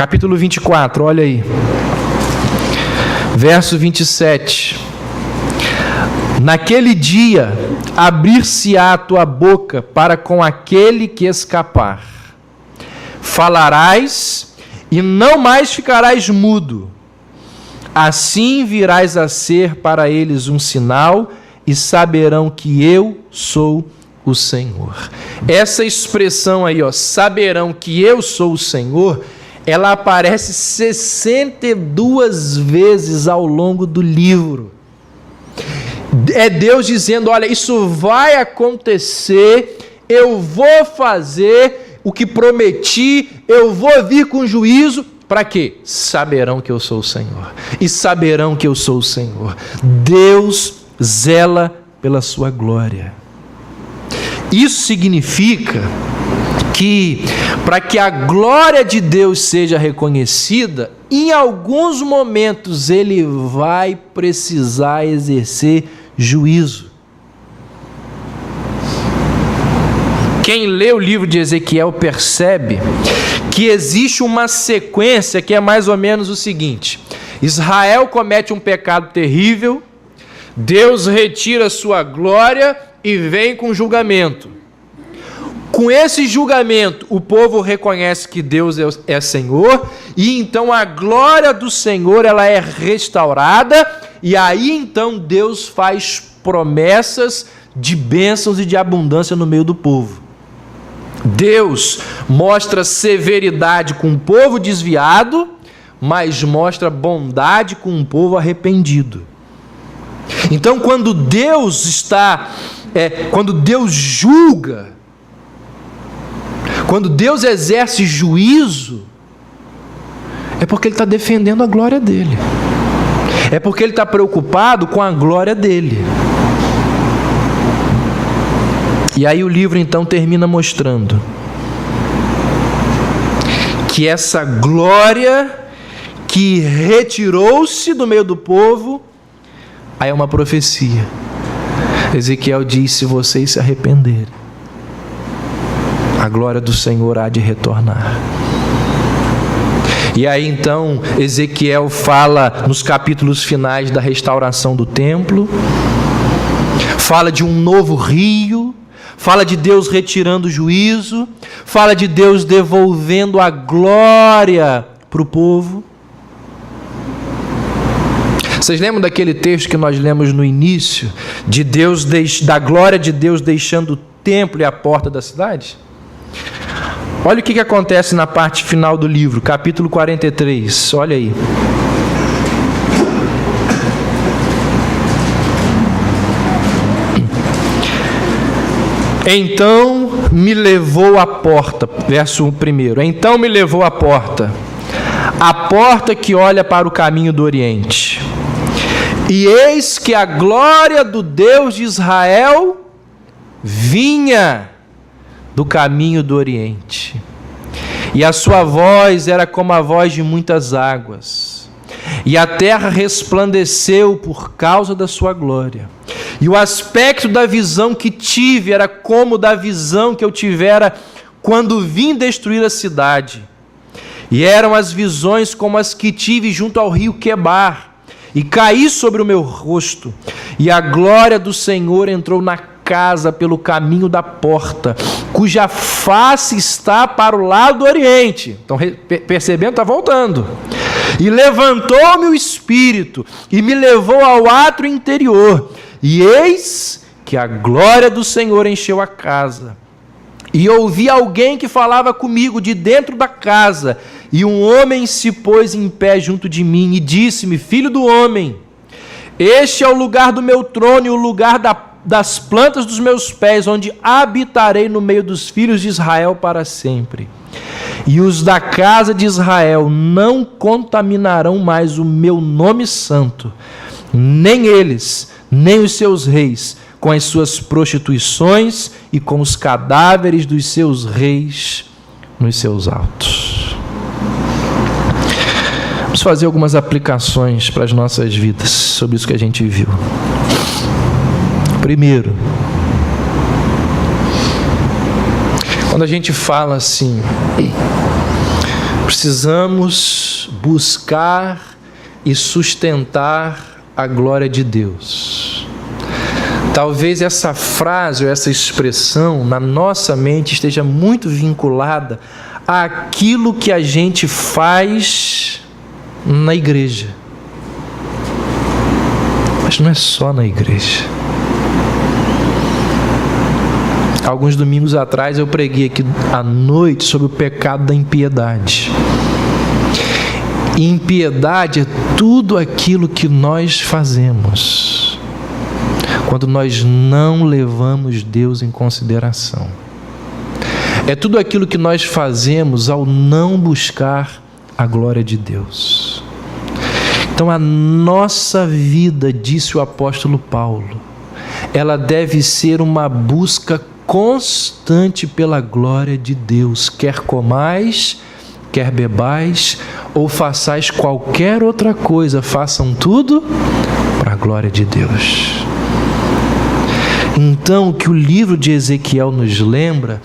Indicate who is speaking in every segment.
Speaker 1: Capítulo 24, olha aí. Verso 27. Naquele dia, abrir-se-á a tua boca para com aquele que escapar. Falarás e não mais ficarás mudo. Assim virás a ser para eles um sinal e saberão que eu sou o Senhor. Essa expressão aí, saberão que eu sou o Senhor, ela aparece 62 vezes ao longo do livro. É Deus dizendo, olha, isso vai acontecer, eu vou fazer o que prometi, eu vou vir com juízo. Para quê? Saberão que eu sou o Senhor. E saberão que eu sou o Senhor. Deus zela pela sua glória. Isso significa que, para que a glória de Deus seja reconhecida, em alguns momentos ele vai precisar exercer juízo. Quem lê o livro de Ezequiel percebe que existe uma sequência que é mais ou menos o seguinte: Israel comete um pecado terrível, Deus retira sua glória e vem com julgamento. Com esse julgamento, o povo reconhece que Deus é Senhor, e então a glória do Senhor ela é restaurada, e aí então Deus faz promessas de bênçãos e de abundância no meio do povo. Deus mostra severidade com o povo desviado, mas mostra bondade com o povo arrependido. Então, quando Deus julga, quando Deus exerce juízo, é porque Ele está defendendo a glória dEle. É porque Ele está preocupado com a glória dEle. E aí o livro então termina mostrando que essa glória que retirou-se do meio do povo, aí é uma profecia. Ezequiel diz, se vocês se arrependerem, a glória do Senhor há de retornar. E aí então Ezequiel fala nos capítulos finais da restauração do templo, fala de um novo rio, fala de Deus retirando o juízo, fala de Deus devolvendo a glória para o povo. Vocês lembram daquele texto que nós lemos no início, de Deus, da glória de Deus deixando o templo e a porta da cidade? Olha o que acontece na parte final do livro, capítulo 43, olha aí. Então me levou à porta, verso 1. Então me levou à porta, a porta que olha para o caminho do Oriente. E eis que a glória do Deus de Israel vinha do caminho do Oriente. E a sua voz era como a voz de muitas águas. E a terra resplandeceu por causa da sua glória. E o aspecto da visão que tive era como da visão que eu tivera quando vim destruir a cidade. E eram as visões como as que tive junto ao rio Quebar. E caí sobre o meu rosto. E a glória do Senhor entrou na casa pelo caminho da porta, cuja face está para o lado do Oriente. Então, percebendo, está voltando. E levantou-me o Espírito e me levou ao átrio interior. E eis que a glória do Senhor encheu a casa. E ouvi alguém que falava comigo de dentro da casa. E um homem se pôs em pé junto de mim e disse-me: Filho do homem, este é o lugar do meu trono e o lugar das plantas dos meus pés, onde habitarei no meio dos filhos de Israel para sempre. E os da casa de Israel não contaminarão mais o meu nome santo, nem eles, nem os seus reis, com as suas prostituições e com os cadáveres dos seus reis nos seus altos. Vamos fazer algumas aplicações para as nossas vidas sobre isso que a gente viu. Primeiro, quando a gente fala assim, Precisamos buscar e sustentar a glória de Deus. Talvez essa frase ou essa expressão na nossa mente esteja muito vinculada àquilo que a gente faz na igreja. Mas não é só na igreja. Alguns domingos atrás eu preguei aqui à noite sobre o pecado da impiedade. E impiedade é tudo aquilo que nós fazemos quando nós não levamos Deus em consideração. É tudo aquilo que nós fazemos ao não buscar a glória de Deus. Então a nossa vida, disse o apóstolo Paulo, ela deve ser uma busca constante pela glória de Deus, quer comais, quer bebais, ou façais qualquer outra coisa, façam tudo para a glória de Deus. Então, o que o livro de Ezequiel nos lembra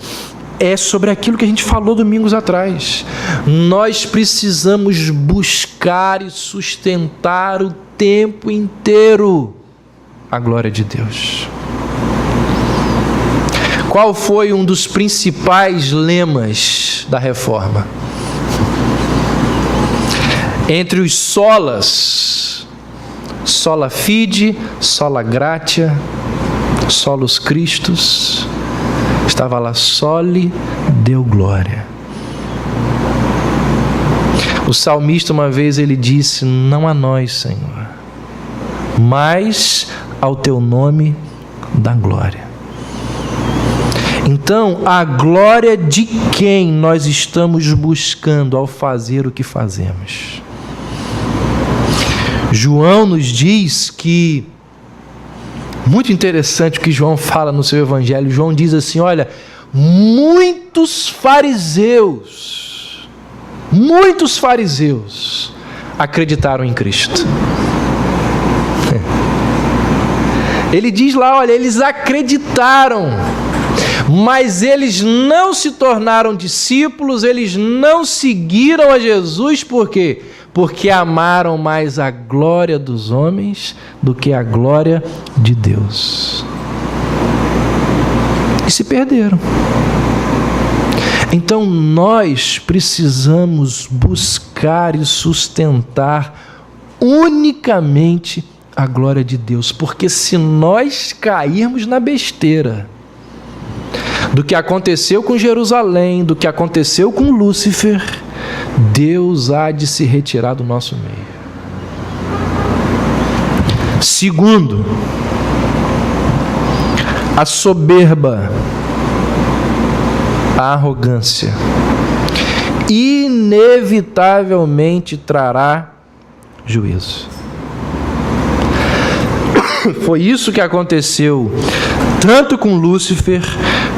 Speaker 1: é sobre aquilo que a gente falou domingos atrás. Nós precisamos buscar e sustentar o tempo inteiro a glória de Deus. Qual foi um dos principais lemas da reforma? Entre os solas, sola fide, sola gratia, solus Christus, estava lá, soli deu glória. O salmista uma vez ele disse: não a nós, Senhor, mas ao teu nome dá glória. Então, a glória de quem nós estamos buscando ao fazer o que fazemos? João nos diz que, muito interessante o que João fala no seu evangelho. João diz assim: olha, muitos fariseus acreditaram em Cristo. Ele diz lá, olha, eles acreditaram, mas eles não se tornaram discípulos, eles não seguiram a Jesus, por quê? Porque amaram mais a glória dos homens do que a glória de Deus. E se perderam. Então nós precisamos buscar e sustentar unicamente a glória de Deus, porque se nós cairmos na besteira do que aconteceu com Jerusalém, do que aconteceu com Lúcifer, Deus há de se retirar do nosso meio. Segundo, a soberba, a arrogância, inevitavelmente trará juízo. Foi isso que aconteceu tanto com Lúcifer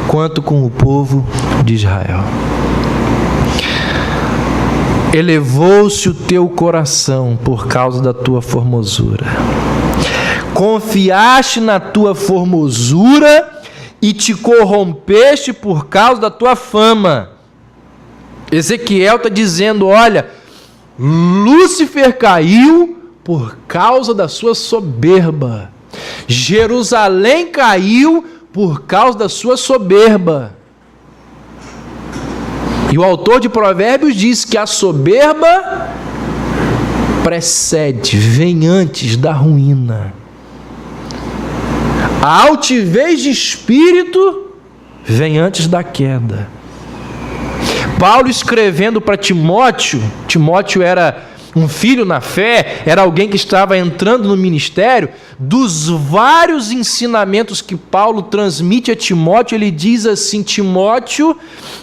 Speaker 1: quanto com o povo de Israel. Elevou-se o teu coração por causa da tua formosura. Confiaste na tua formosura e te corrompeste por causa da tua fama. Ezequiel está dizendo, olha, Lúcifer caiu por causa da sua soberba. Jerusalém caiu por causa da sua soberba. E o autor de Provérbios diz que a soberba precede, vem antes da ruína. A altivez de espírito vem antes da queda. Paulo escrevendo para Timóteo, Timóteo era um filho na fé, era alguém que estava entrando no ministério. Dos vários ensinamentos que Paulo transmite a Timóteo, ele diz assim: Timóteo,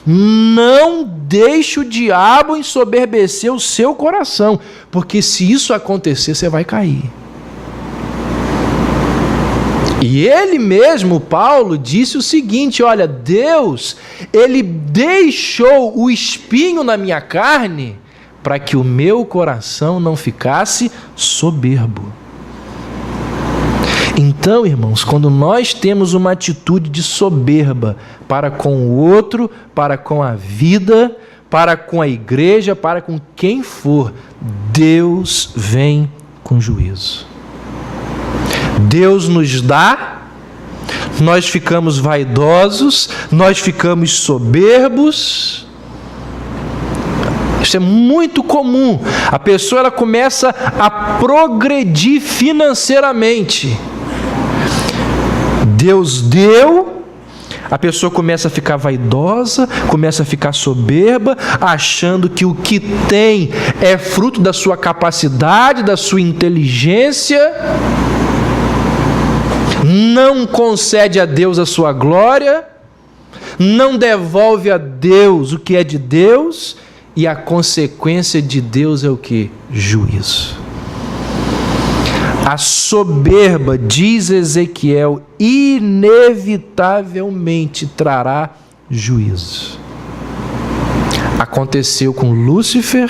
Speaker 1: não deixe o diabo ensoberbecer o seu coração, porque se isso acontecer, você vai cair. E ele mesmo, Paulo, disse o seguinte: olha, Deus, ele deixou o espinho na minha carne para que o meu coração não ficasse soberbo. Então, irmãos, quando nós temos uma atitude de soberba para com o outro, para com a vida, para com a igreja, para com quem for, Deus vem com juízo. Deus nos dá, nós ficamos vaidosos, nós ficamos soberbos. Isso é muito comum. A pessoa ela começa a progredir financeiramente. Deus deu, a pessoa começa a ficar vaidosa, começa a ficar soberba, achando que o que tem é fruto da sua capacidade, da sua inteligência. Não concede a Deus a sua glória, não devolve a Deus o que é de Deus, e a consequência de Deus é o quê? Juízo. A soberba, diz Ezequiel, inevitavelmente trará juízo. Aconteceu com Lúcifer,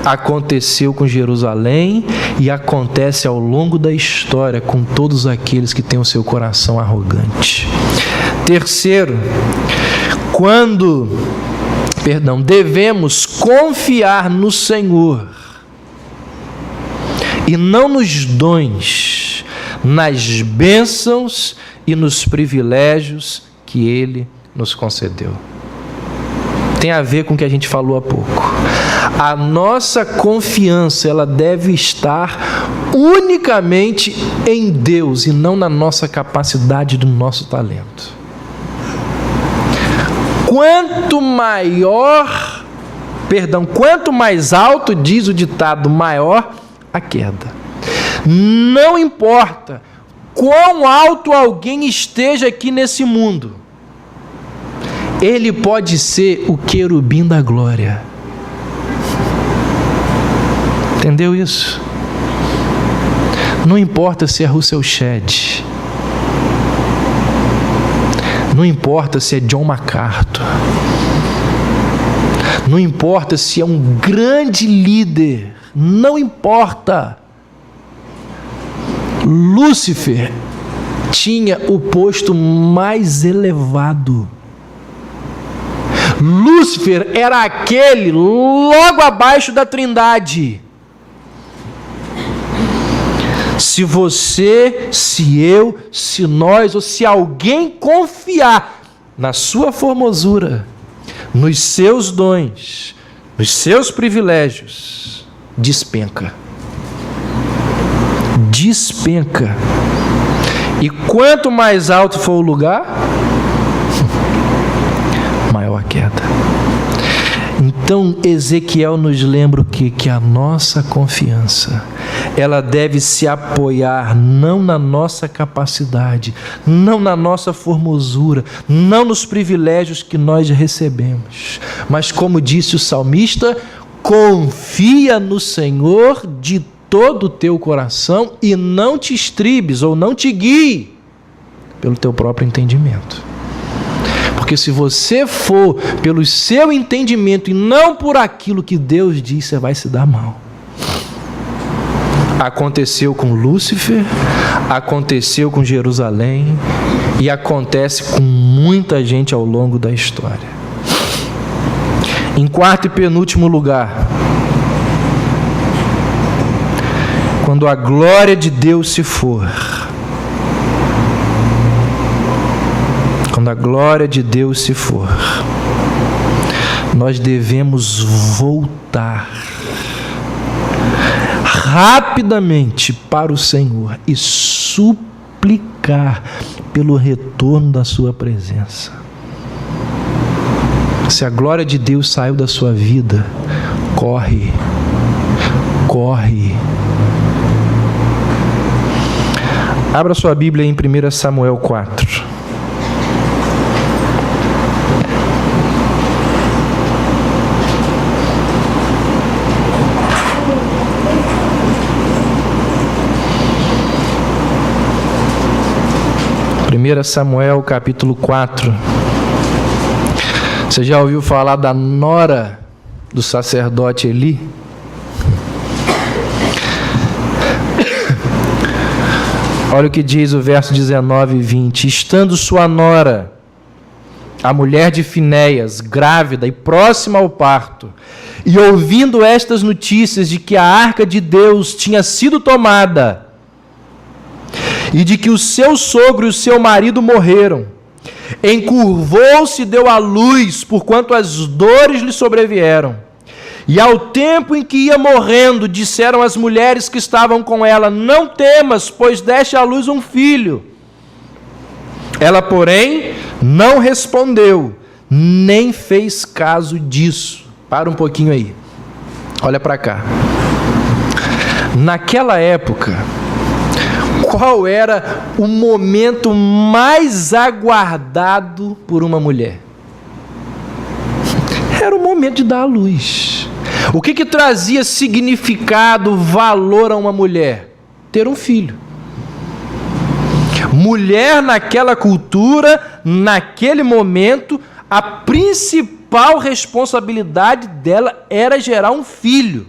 Speaker 1: aconteceu com Jerusalém e acontece ao longo da história com todos aqueles que têm o seu coração arrogante. Terceiro, devemos confiar no Senhor e não nos dons, nas bênçãos e nos privilégios que Ele nos concedeu. Tem a ver com o que a gente falou há pouco. A nossa confiança, ela deve estar unicamente em Deus e não na nossa capacidade, do nosso talento. Quanto mais alto, diz o ditado, maior a queda. Não importa quão alto alguém esteja aqui nesse mundo, ele pode ser o querubim da glória. Entendeu isso? Não importa se é Russell Shedd, não importa se é John MacArthur, não importa se é um grande líder, não importa. Lúcifer tinha o posto mais elevado. Lúcifer era aquele logo abaixo da Trindade. Se você, se eu, se nós ou se alguém confiar na sua formosura, nos seus dons, nos seus privilégios, despenca. Despenca. E quanto mais alto for o lugar, maior a queda. Então Ezequiel nos lembra o quê? Que a nossa confiança, ela deve se apoiar não na nossa capacidade, não na nossa formosura, não nos privilégios que nós recebemos, mas como disse o salmista, confia no Senhor de todo o teu coração e não te estribes ou não te guie pelo teu próprio entendimento. Porque se você for pelo seu entendimento e não por aquilo que Deus diz, você vai se dar mal. Aconteceu com Lúcifer, aconteceu com Jerusalém e acontece com muita gente ao longo da história. Em quarto e penúltimo lugar, quando a glória de Deus se for, quando a glória de Deus se for, nós devemos voltar rapidamente para o Senhor e suplicar pelo retorno da sua presença. Se a glória de Deus saiu da sua vida, corre. Abra sua Bíblia em 1 Samuel 4. Samuel capítulo 4. Você já ouviu falar da nora do sacerdote Eli? Olha o que diz o verso 19 e 20. Estando sua nora a mulher de Finéias, grávida e próxima ao parto, e ouvindo estas notícias de que a arca de Deus tinha sido tomada, e de que o seu sogro e o seu marido morreram, encurvou-se e deu à luz, porquanto as dores lhe sobrevieram. E ao tempo em que ia morrendo, disseram as mulheres que estavam com ela: não temas, pois deste à luz um filho. Ela, porém, não respondeu, nem fez caso disso. Para um pouquinho aí. Olha para cá. Naquela época, qual era o momento mais aguardado por uma mulher? Era o momento de dar à luz. O que trazia significado, valor a uma mulher? Ter um filho. Mulher naquela cultura, naquele momento, a principal responsabilidade dela era gerar um filho.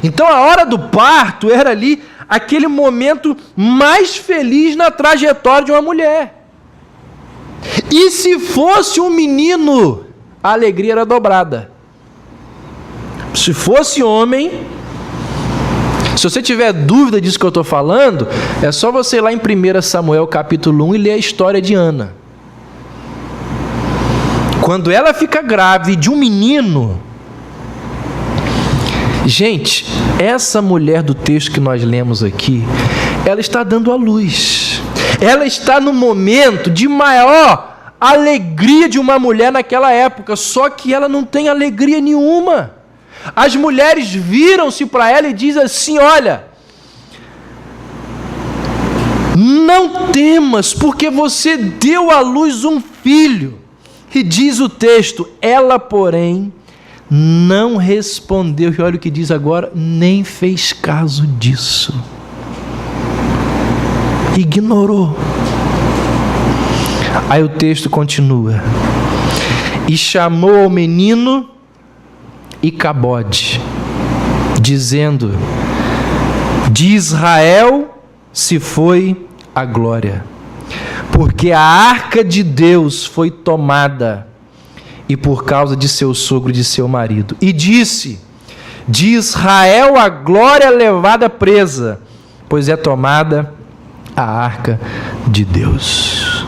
Speaker 1: Então a hora do parto era ali aquele momento mais feliz na trajetória de uma mulher. E se fosse um menino, a alegria era dobrada. Se fosse homem, se você tiver dúvida disso que eu estou falando, é só você ir lá em 1 Samuel capítulo 1 e ler a história de Ana. Quando ela fica grávida de um menino, gente, essa mulher do texto que nós lemos aqui, ela está dando à luz. Ela está no momento de maior alegria de uma mulher naquela época, só que ela não tem alegria nenhuma. As mulheres viram-se para ela e dizem assim: olha, não temas, porque você deu à luz um filho. E diz o texto, ela, porém, não respondeu, e olha o que diz agora, nem fez caso disso. Ignorou. Aí o texto continua. E chamou ao menino Icabode, dizendo: de Israel se foi a glória, porque a arca de Deus foi tomada, e por causa de seu sogro e de seu marido. E disse: de Israel a glória levada presa, pois é tomada a arca de Deus.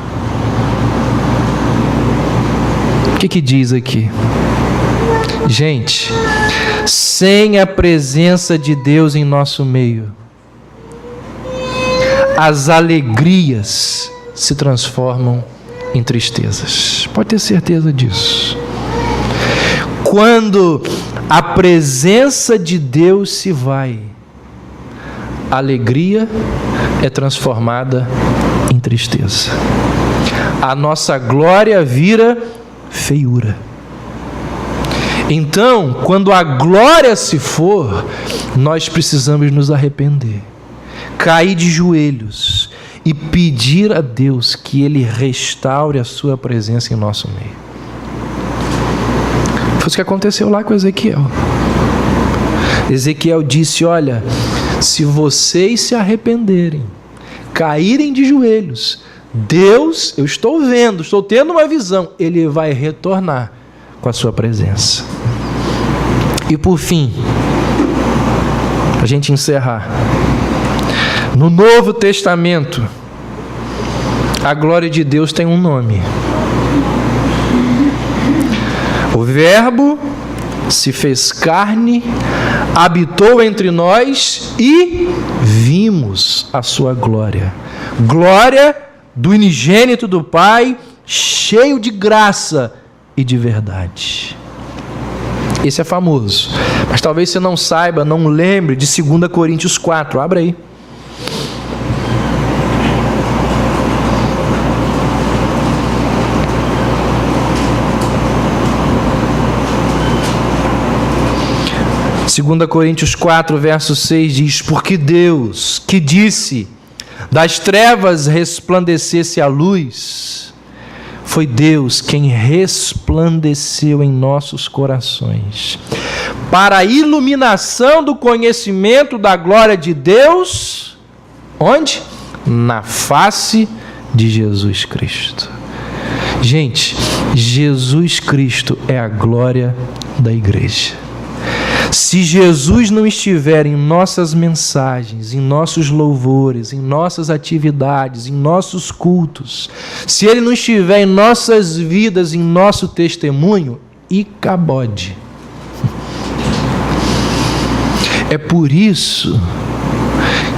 Speaker 1: O que diz aqui? Gente, sem a presença de Deus em nosso meio, as alegrias se transformam em tristezas. Pode ter certeza disso. Quando a presença de Deus se vai, a alegria é transformada em tristeza. A nossa glória vira feiura. Então, quando a glória se for, nós precisamos nos arrepender, cair de joelhos e pedir a Deus que Ele restaure a sua presença em nosso meio. Foi isso que aconteceu lá com Ezequiel. Ezequiel disse: olha, se vocês se arrependerem, caírem de joelhos, Deus, eu estou vendo, estou tendo uma visão, Ele vai retornar com a sua presença. E por fim, para a gente encerrar, no Novo Testamento, a glória de Deus tem um nome. O Verbo se fez carne, habitou entre nós e vimos a sua glória. Glória do unigênito do Pai, cheio de graça e de verdade. Esse é famoso, mas talvez você não saiba, não lembre de 2 Coríntios 4. Abra aí. Segunda Coríntios 4, verso 6 diz: porque Deus, que disse, das trevas resplandecesse a luz, foi Deus quem resplandeceu em nossos corações, para a iluminação do conhecimento da glória de Deus, onde? Na face de Jesus Cristo. Gente, Jesus Cristo é a glória da igreja. Se Jesus não estiver em nossas mensagens, em nossos louvores, em nossas atividades, em nossos cultos, se Ele não estiver em nossas vidas, em nosso testemunho, icabode. É por isso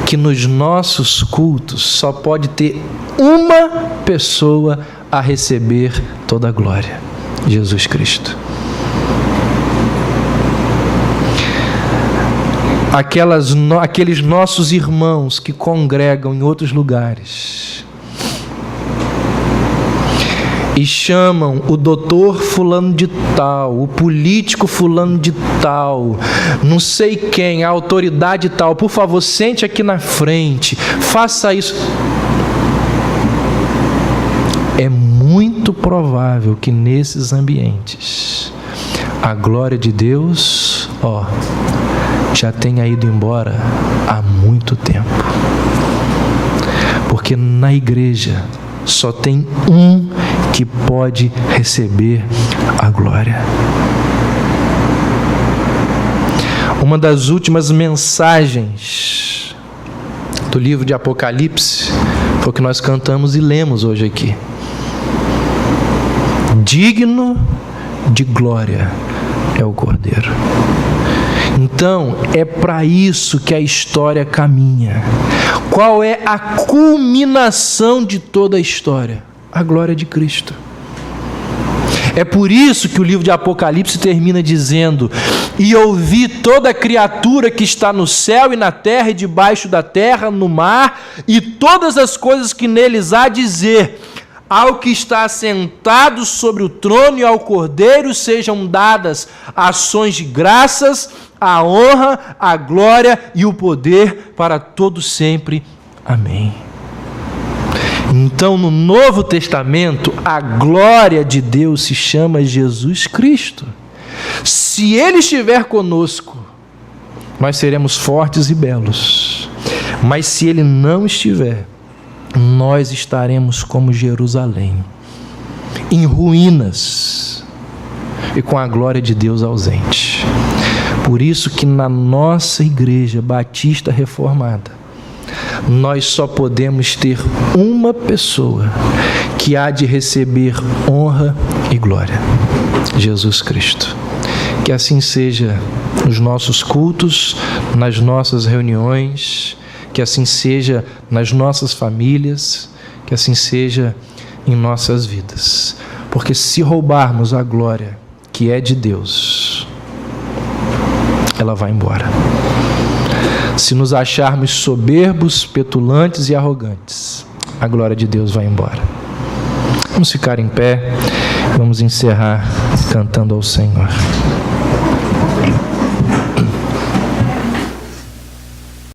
Speaker 1: que nos nossos cultos só pode ter uma pessoa a receber toda a glória: Jesus Cristo. Aqueles nossos irmãos que congregam em outros lugares e chamam o doutor fulano de tal, o político fulano de tal, não sei quem, a autoridade tal, por favor, sente aqui na frente, faça isso. É muito provável que nesses ambientes a glória de Deus, já tenha ido embora há muito tempo. Porque na igreja só tem um que pode receber a glória. Uma das últimas mensagens do livro de Apocalipse foi o que nós cantamos e lemos hoje aqui. Digno de glória é o Cordeiro. Então, é para isso que a história caminha. Qual é a culminação de toda a história? A glória de Cristo. É por isso que o livro de Apocalipse termina dizendo: e ouvi toda criatura que está no céu e na terra e debaixo da terra, no mar, e todas as coisas que neles há, dizer: ao que está assentado sobre o trono e ao Cordeiro sejam dadas ações de graças, a honra, a glória e o poder para todos sempre. Amém. Então, no Novo Testamento, a glória de Deus se chama Jesus Cristo. Se Ele estiver conosco, nós seremos fortes e belos. Mas se Ele não estiver, nós estaremos como Jerusalém, em ruínas e com a glória de Deus ausente. Por isso que na nossa igreja batista reformada, nós só podemos ter uma pessoa que há de receber honra e glória: Jesus Cristo. Que assim seja nos nossos cultos, nas nossas reuniões, que assim seja nas nossas famílias, que assim seja em nossas vidas. Porque se roubarmos a glória que é de Deus, ela vai embora. Se nos acharmos soberbos, petulantes e arrogantes, a glória de Deus vai embora. Vamos ficar em pé, vamos encerrar cantando ao Senhor.